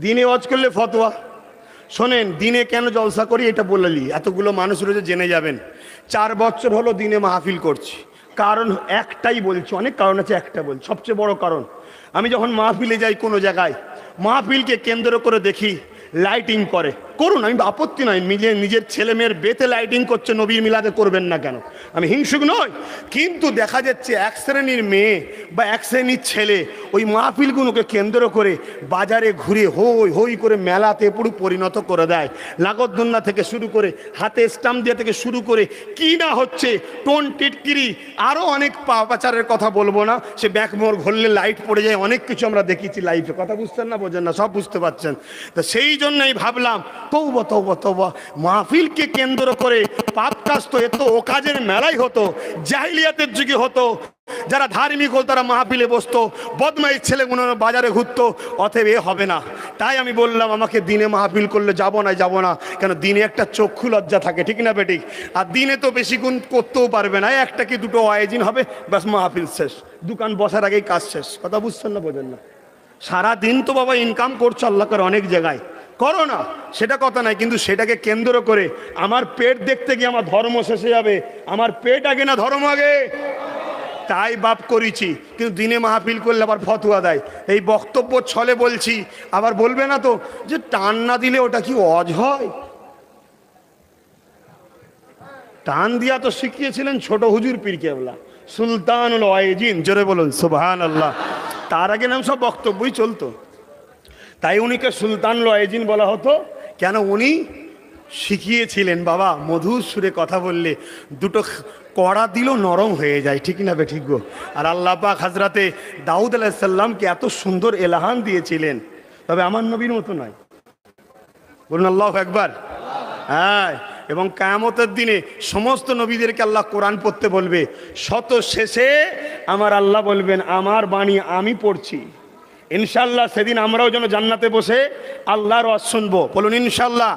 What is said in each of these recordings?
দিনে ওয়াজ করলে ফতোয়া। শোনেন, দিনে কেন জলসা করি এটা বললি, এতগুলো মানুষ রয়েছে জেনে যাবেন। 4 বছর হলো দিনে মাহফিল করছি। কারণ একটাই বলছি, অনেক কারণ আছে, একটা বলছি সবচেয়ে বড় কারণ। আমি যখন মাহফিলে যাই কোনো জায়গায়, মাহফিলকে কেন্দ্র করে দেখি লাইটিং করে, করুন, আমি আপত্তি নয়, নিজের ছেলে মেয়ের বেতে লাইটিং করছে, নবীর মিলাদে করবেন না কেন, আমি হিংসুক নই। কিন্তু দেখা যাচ্ছে এক শ্রেণীর মেয়ে বা এক শ্রেণীর ছেলে ওই মাহফিলগুলোকে কেন্দ্র করে বাজারে ঘুরে হই হই করে মেলাতে পুরো পরিণত করে দেয়। লাগতদন্না থেকে শুরু করে হাতে স্টাম্প দিয়ে থেকে শুরু করে কি না হচ্ছে, টোন টিটকিরি, আরও অনেক পাপাচারের কথা বলবো না, সে ব্যাকমোড় ঘুরলে লাইট পড়ে যায়, অনেক কিছু আমরা দেখেছি লাইফে। কথা বুঝতেন না, বোঝেন না, সব বুঝতে পারছেন। তো সেই জন্যই ভাবলাম তৌবা তৌবা তৌবা, মাহফিলকে কেন্দ্র করে পাপ কাজ তো এত ও কাজের মেলাই হতো, জাহিলিয়াতের যুগে হতো। যারা ধার্মিক হতো তারা মাহফিলে বসতো, বদমাইশ ছেলেগুলো বাজারে ঘুরতো। অতএব এ হবে না। তাই আমি বললাম আমাকে দিনে মাহফিল করলে যাব না, কেন দিনে একটা চক্ষু লজ্জা থাকে, ঠিক না বেঠিক? আর দিনে তো বেশি গুণ করতেও পারবে না, একটা কি দুটো আয়োজন হবে, ব্যাস মাহফিল শেষ, দোকান বসার আগেই কাজ শেষ। কথা বুঝছেন না, বোঝেন না? সারা দিন তো বাবা ইনকাম করছো আল্লাহ করে অনেক জায়গায়, করো না, সেটা কথা নাই, কিন্তু সেটাকে কেন্দ্র করে আমার পেট দেখতে গিয়ে আমার ধর্ম শেষে যাবে। আমার পেট আগে না ধর্ম আগে? তাই বাপ করেছি। কিন্তু দিনে মাহফিল করলে আবার ফতোয়া দেয়। এই বক্তব্য ছলে বলছি, আবার বলবে না তো যে টান না দিলে ওটা কি ওয়াজ হয়? টান দিয়া তো শিখিয়েছিলেন ছোট হুজুর পীর কেবলা সুলতানুল ওয়াইজিন, জোরে বলুন সুবহানাল্লাহ। তার আগে নাম সব বক্তব্যই চলতো, তাই উনিকে সুলতানুল ওয়াইজিন বলা হতো। কেন? উনি শিখিয়েছিলেন বাবা মধুর সুরে কথা বললে দুটো কড়া দিল নরম হয়ে যায়, ঠিক না বে ঠিক গো? আর আল্লাহ পাক হযরতে দাউদ আলাইহিস সালামকে এত সুন্দর এলাহান দিয়েছিলেন, তবে আমার নবীর মতো নয়। বলুন আল্লাহু আকবার। হ্যাঁ, এবং কিয়ামতের দিনে সমস্ত নবীদেরকে আল্লাহ কোরআন পড়তে বলবে, শত শেষে আমার আল্লাহ বলবেন আমার বাণী আমি পড়ছি। ইনশাআল্লাহ সেদিন আমরাও যেন জান্নাতে বসে আল্লাহর ওয়াজ শুনবো। বলুন ইনশাআল্লাহ।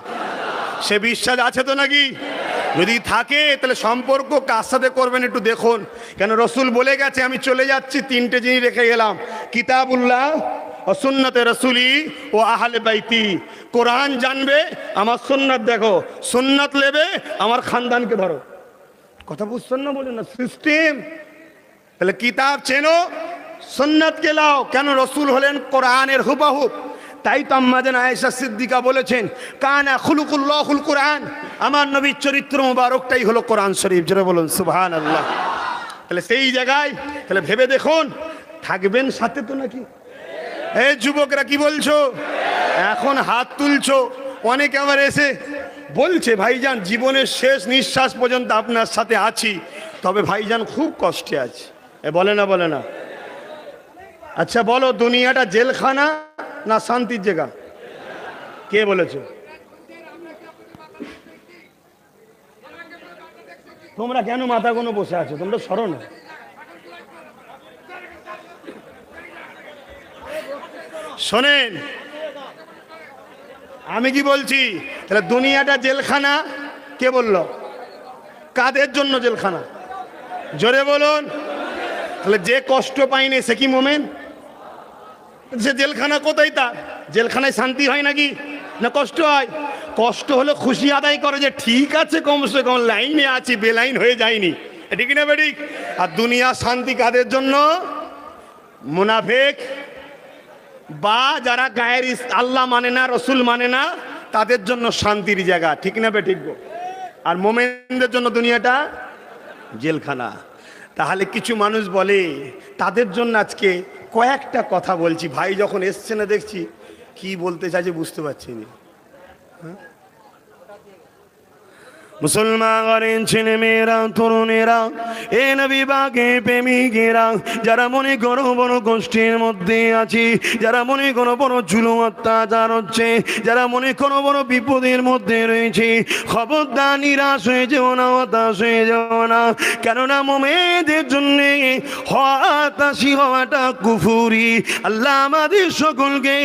সে বিশ্বাস আছে তো নাকি? যদি থাকে তাহলে সম্পর্ক কার সাথে করবেন একটু দেখুন। কেন রসুল বলে গেছে আমি চলে যাচ্ছি, 3টে জিনিস রেখে গেলাম, কিতাবুল্লাহ ও সুন্নতে রসুলি ও আহলে বাইতি। কোরআন জানবে, আমার সুন্নাত দেখো, সুন্নাত নেবে, আমার খানদানকে ধরো। কথা বুঝছেন না, বলুন না, সিস্টেম। তাহলে কিতাব চেনো, সুন্নাতকে লাও। কেন? রসুল হলেন কোরআনের হুবহু। তাই তো আম্মা জান আয়েশা সিদ্দিকা বলেছেন কানা খুলুকুল্লাহুল কোরআন, আমার নবীর চরিত্র মুবারকটাই হলো কোরআন শরীফ। জোরে বলুন সুবহানাল্লাহ। তাহলে সেই জায়গায় তাহলে ভেবে দেখুন, থাকবেন সাথে তো নাকি? এই যুবকরা কি বলছো? এখন হাত তুলছো, অনেকে আবার এসে বলছে ভাইজান জীবনের শেষ নিঃশ্বাস পর্যন্ত আপনার সাথে আছি, তবে ভাইজান খুব কষ্টে আছে। এ বলে না, বলে না? আচ্ছা বলো, দুনিয়াটা জেলখানা না শান্তির জায়গা? কে বলেছে? তোমরা কেন মাথা কোনো বসে আছো? তোমরা সরো না। শোনেন, আমি কি বলছি, তাহলে দুনিয়াটা জেলখানা, কে বলল? কাদের জন্য জেলখানা? জোরে বলুন। তাহলে যে কষ্ট পায়নি সে কি মোমেন? সে জেলখানা কোথায়? তার জেলখানায় শান্তি হয় নাকি? না কষ্ট হয়? কষ্ট হলে খুশি আদায় করে যে ঠিক আছে কমসে কম লাইনে আছি, বেলাইন হয়ে যায়নি, ঠিক না বেঠিক? আর দুনিয়া শান্তি কাদের জন্য? মুনাফিক বা যারা গায়ের আল্লাহ মানে না, রসুল মানে না, তাদের জন্য শান্তির জায়গা, ঠিক না বেঠিক গো? আর মোমেনদের জন্য দুনিয়াটা জেলখানা। তাহলে কিছু মানুষ বলে তাদের জন্য আজকে কয়েকটা কথা বলছি। ভাই যখন এসছে না দেখছি কি বলতে চাইছে বুঝতে পারছি না। মুসলমান ঘরের ছেলে মেয়েরা, তরুণেরা, এ নবী বাগে প্রেমিকেরা, যারা মনে করো বড় কষ্টের মধ্যে আছি, যারা মনে করো বড় জুলুম অত্যাচার হচ্ছে, যারা মনে করো বড় বিপদের মধ্যে রয়েছে, খবরদার নিরাশ হয়ে যেও না, হতাশ হয়ে যেও না। কেননা মোমেনদের জন্য হতাশি হওয়াটা কুফরি। আল্লাহ আমাদের সকলকে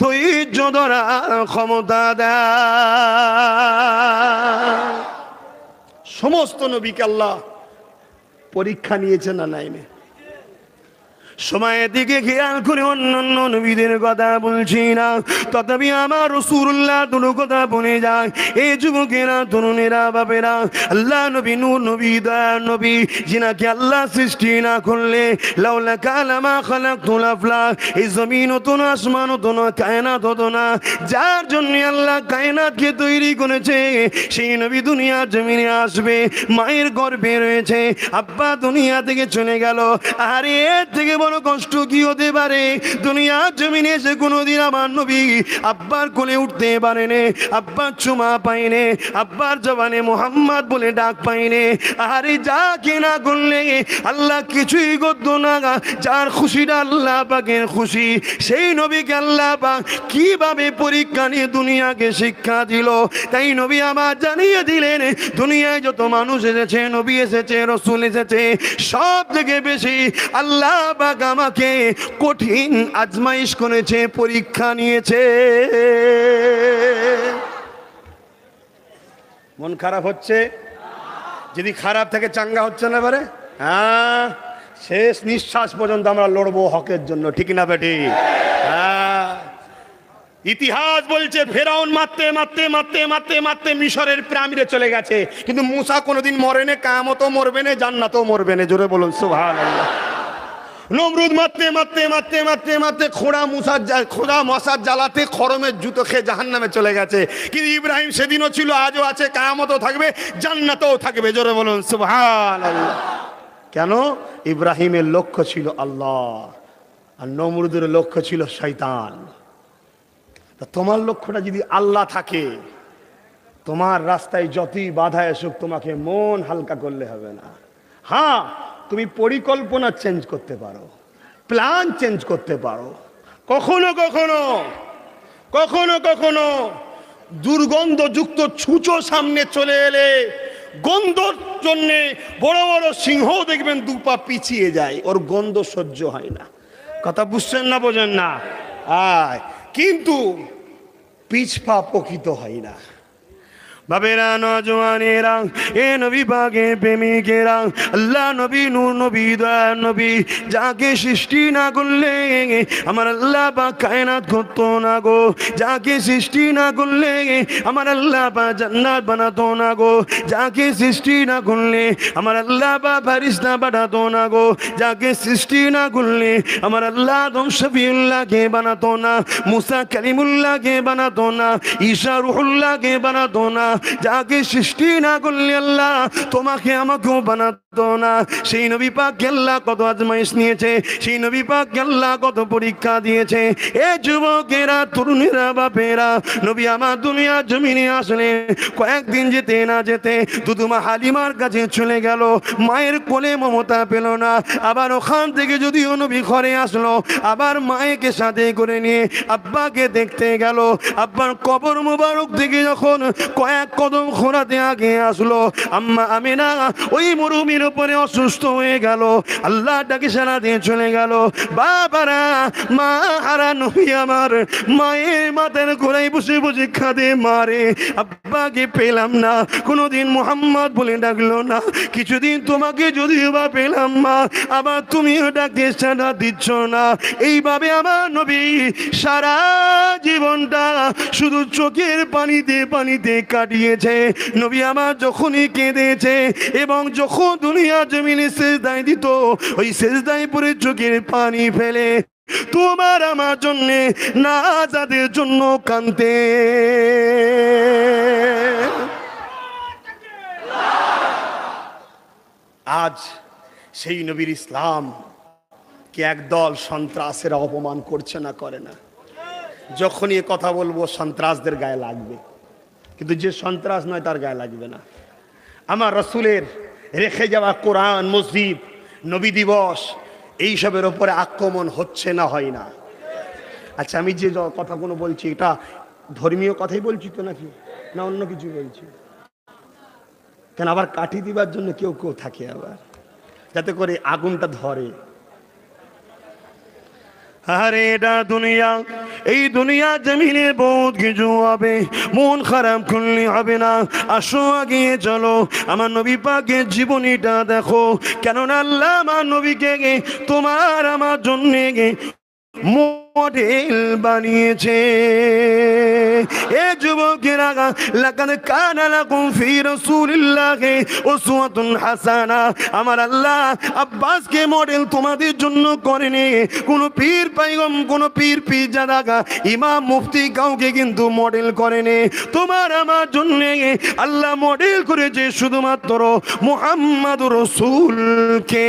ধৈর্য ধরার ক্ষমতা দেয়। সমস্ত নবীকে আল্লাহ পরীক্ষা নিয়েছে না নাইনে? সময়ের দিকে খেয়াল করে অন্য নবীদের কথা বলছি না, তথাপি আমার রাসূলুল্লাহ দুটো কথা বলে যায়। এই যুবকেরা, তরুণেরা, বাপেরা, আল্লাহ নবী, নূর নবী, দয়ার নবী, যিনাকে আল্লাহ সৃষ্টি না করলে লাউলা কালামা খালাকতুল আফলাক, এই জমিন হতো না, আসমান হতো না, কায়নাত হতো না। যার জন্য আল্লাহ কায়নাতকে তৈরি করেছে, সেই নবী দুনিয়ার জমিনে আসবে। মায়ের গর্ভে রয়েছে, আব্বা দুনিয়া থেকে চলে গেল। আরে এর থেকে বড় কষ্ট কি হতে পারে? দুনিয়ার জমিনে এসে কোনোদিন আমার নবী আব্বার কোলে উঠতে পারেনি, আব্বার চুমা পাইনে, আব্বার জবানে মোহাম্মদ বলে ডাক পাইনে। আরে যা কেনা করলে আল্লাহ কিছুই করতো না। যার খুশিটা আল্লাহ পাকের খুশি, সেই নবীকে আল্লাহ পাক কিভাবে পরীক্ষা নিয়ে দুনিয়াকে শিক্ষা দিল। তাই নবী আমার জানিয়ে দিলেন, দুনিয়ায় যত মানুষ এসেছে, নবী এসেছে, রসুল এসেছে, সব থেকে বেশি আল্লাহ পাক আমাকে কঠিন আজমাইশ করেছে, পরীক্ষা নিয়েছে। মন খারাপ হচ্ছে? যদি খারাপ থেকে চাঙ্গা হচ্ছে না পারে, হ্যাঁ, শেষ নিঃশ্বাস পর্যন্ত আমরা লড়বো হকের জন্য, ঠিক না বেটি? হ্যাঁ, ইতিহাস বলছে ফেরাউন মারতে মারতে মারতে মারতে মারতে মিশরের পিরামিডে চলে গেছে, কিন্তু মুসা কোনোদিন মরেনে, কিয়ামতও মরবে না, জান্নাতও মরবে না। জোরে বলুন সুবহানাল্লাহ। নমরুদ মারতে মারতে মারতে মারতে মারতে খোঁড়া মশার জ্বালাতে খরমের জুতো খেয়ে জাহান্নামে চলে গেছে, কিন্তু ইব্রাহিম সেদিনও ছিল, আজও আছে, কিয়ামতও থাকবে, জান্নাতও থাকবে। জোরে বলুন সুবহানাল্লাহ। কেন? ইব্রাহিমের লক্ষ্য ছিল আল্লাহ, আর নমরুদের লক্ষ্য ছিল শয়তান। তা তোমার লক্ষ্যটা যদি আল্লাহ থাকে, তোমার রাস্তায় যতই বাধা আসুক, তোমাকে মন হালকা করলে হবে না। হ্যাঁ, তুমি পরিকল্পনা চেঞ্জ করতে পারো, প্ল্যান চেঞ্জ করতে পারো। কখনো কখনো কখনো কখনো দুর্গন্ধযুক্ত ছুঁচো সামনে চলে এলে, গন্ধর জন্যে বড় বড় সিংহ দেখবেন দুপা পিছিয়ে যায়, ওর গন্ধ সহ্য হয় না। কথা বুঝছেন না, বোঝেন না? কিন্তু পিছপা প্রকৃত হয় না। বাবেরা, নজওয়ানেরা, এ নবী পাকের প্রেমিকেরা, আল্লাহ নবী, নূর নবী, দয়ার নবী, যাকে সৃষ্টি না করলে আমার আল্লাহ পাক কায়নাত করতো না গো, যাকে সৃষ্টি না করলে আমার আল্লাহ পাক জান্নাত বানাতো না গো, যাকে সৃষ্টি না করলে আমার আল্লাহ পাক ফারিস্তা পাঠাতো না গো, যাকে সৃষ্টি না করলে আমার আল্লাহ আদম শফিউল্লাহকে বানাতো না, মুসা কালিমুল্লাহকে বানাতো না, ঈসা রুহুল্লাহকে বানাতো না, যাকে সৃষ্টি না করলে আল্লাহ তোমাকে আমাকেও বানাতো না। সেই নবী পাককে আল্লাহ কত আজমাইশ নিয়েছে, সেই নবী পাককে আল্লাহ কত পরীক্ষা দিয়েছে। এ যুবকেরা, তরুণেরা, বাপেরা, নবী আমার দুনিয়া জমিনে আসলে কয়েকদিন যেতে না যেতে দুদুমা হালিমার কাছে চলে গেল, মায়ের কোলে মমতা পেল না। আবার ওখান থেকে যদিও নবী ঘরে আসলো, আবার মায়েকে সাথে করে নিয়ে আব্বাকে দেখতে গেল। আব্বার কবর মুবারক থেকে যখন কয়েক কদম খোঁড়াতে আগে আসলো, আম্মা আমিনা ওই মরুভূমির উপরে অসুস্থ হয়ে গেল, আল্লাহ ডাকে সারা দিয়ে চলে গেল। বাবারা, মা হারা নবী আমার মায়ের মাথার গোড়ায় বসে বসে কাঁদে, মারে আব্বাকে পেলাম না, কোনোদিন মুহাম্মদ বলে ডাকলো না, কিছুদিন তোমাকে যদিও বা পেলাম মা, আবার তুমিও ডাকে সাড়া দিচ্ছ না। এইভাবে আমার নবী সারা জীবনটা শুধু চোখের পানিতে পানিতে কাটিয়েছে। নবী আমার যখনই কেঁদেছে এবং যখন দুনিয়া জমিনে সেজদায় দিত, ওই সেজদায় পড়ে চোখের পানি ফেলে তোমার আমার জন্য না যাদের জন্য কাঁদতে। আজ সেই নবীর ইসলাম কে একদল সন্ত্রাসেরা অপমান করছে না, করে না? যখনই এ কথা বলবো সন্ত্রাসদের গায়ে লাগবে, কিন্তু যে সন্ত্রাস নয় তার গায়ে লাগবে না। আমার রসুলের রেখে যাওয়া কোরআন, মসজিদ, নবী দিবস, এইসবের ওপরে আক্রমণ হচ্ছে না, হয় না? আচ্ছা, আমি যে কথাগুলো বলছি এটা ধর্মীয় কথাই বলছি তো, নাকি না অন্য কিছু বলছি? কেন আবার কাঠি দিবার জন্য কেউ কেউ থাকে আবার, যাতে করে আগুনটা ধরে। আরে এটা দুনিয়া, এই দুনিয়া জমিনে বহুত কিছু হবে, মন খারাপ করলে হবে না। আসো আগিয়ে চলো, আমার নবী পাকের জীবনীটা দেখো। কেননা আল্লাহ আমার নবীকে তোমার আমার জন্যে মডেল বানিয়েছে। এ যুবকেরা, লাকাদ কানা লাকুম ফি রাসূলিল্লাহি উসওয়াতুন হাসানা। আমার আল্লাহ আব্বাসকে মডেল তোমাদের জন্য করেনি। কোন পীর পাইগম, কোন পীর পিরজাদা, ইমাম মুফতি কাউকে কিন্তু মডেল করেনি। তোমার আমার জন্য আল্লাহ মডেল করেছে শুধুমাত্র মুহাম্মাদুর রাসূলকে।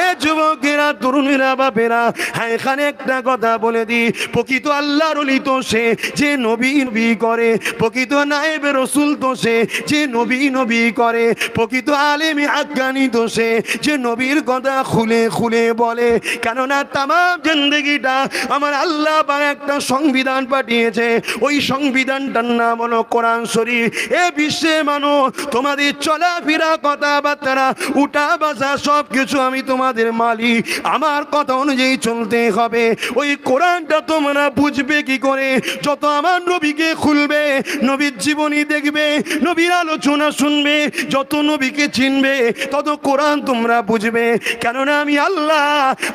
এ যুবকেরা, তরুণীরা, বাপেরা, হ্যাঁ এখানে একটা কথা বলে দিই, প্রকৃত আল্লাহর ওলি তো সে যে নবী নবী করে, প্রকৃত নায়েবে রসুল তো সে যে নবী নবী করে, প্রকৃত আলেমে হাক্কানি তো সে যে নবীর কথা খুলে খুলে বলে। কেননা তামাম জিন্দেগিটা আমার আল্লাহ পাক একটা সংবিধান পাঠিয়েছে, ওই সংবিধানটার নাম হলো কোরআন শরীফ। এ বিশ্বে মানুষ তোমাদের চলাফেরা, কথাবার্তা, উঠা বাসা সব কিছু আমি তোমাদের মালিক, আমার কথা অনুযায়ী চলতে হবে। ওই কোরআনটা তোমরা বুঝবে কি করে? যত আমার নবীকে খুলবে, নবীর জীবনী দেখবে, নবীর আলোচনা শুনবে, যত নবীকে চিনবে, তত কোরআন তোমরা বুঝবে। কেননা আমি আল্লাহ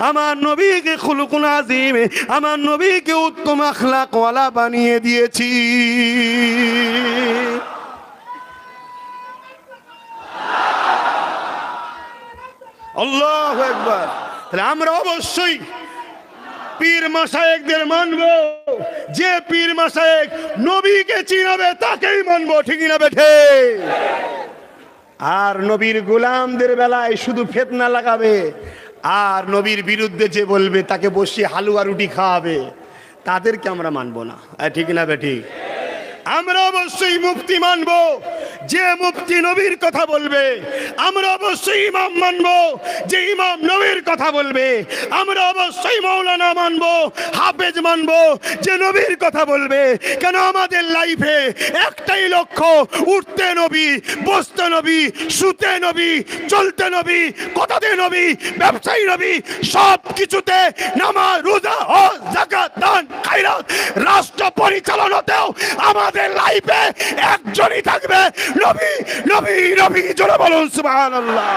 আমার নবীকে খুলুকুল আজিম, আমার নবীকে উত্তম আখলাকওয়ালা বানিয়ে দিয়েছি। আল্লাহু আকবার। তাহলে আমরা অবশ্যই পীর মাশায়েখদের মানবো। যে পীর মাশায়েখ নবীকে চিনাবে তাকেই মানবো, ঠিক না বেঠে? আর নবীর গোলামদের বেলায় শুধু ফিতনা লাগাবে, আর নবীর বিরুদ্ধে যে বলবে তাকে বসিয়ে হালুয়া রুটি খাওয়াবে, তাদেরকে আমরা মানবো না, ঠিক না বেঠি? আমরা অবশ্যই মুফতি মানবো, যে মুফতি নবীর কথা বলবে। আমরা অবশ্যই ইমাম মানবো, যে ইমাম নবীর কথা বলবে। আমরা অবশ্যই মাওলানা মানবো, হাফেজ মানবো, যে নবীর কথা বলবে। কেন আমাদের লাইফে একটাই লক্ষ্য, উঠতে নবী, বসতে নবী, শুতে নবী, চলতে নবী, কথাতে নবী, ব্যবসায়ী নবী, সব কিছুতে নামাজ, রোজা, হজ, যাকাত, দান, খায়রাত, রাষ্ট্র পরিচালনাতেও আমাদের লাইফে একজনই থাকবে, নবী, নবী, নবী। জোরে বলুন সুবহানাল্লাহ।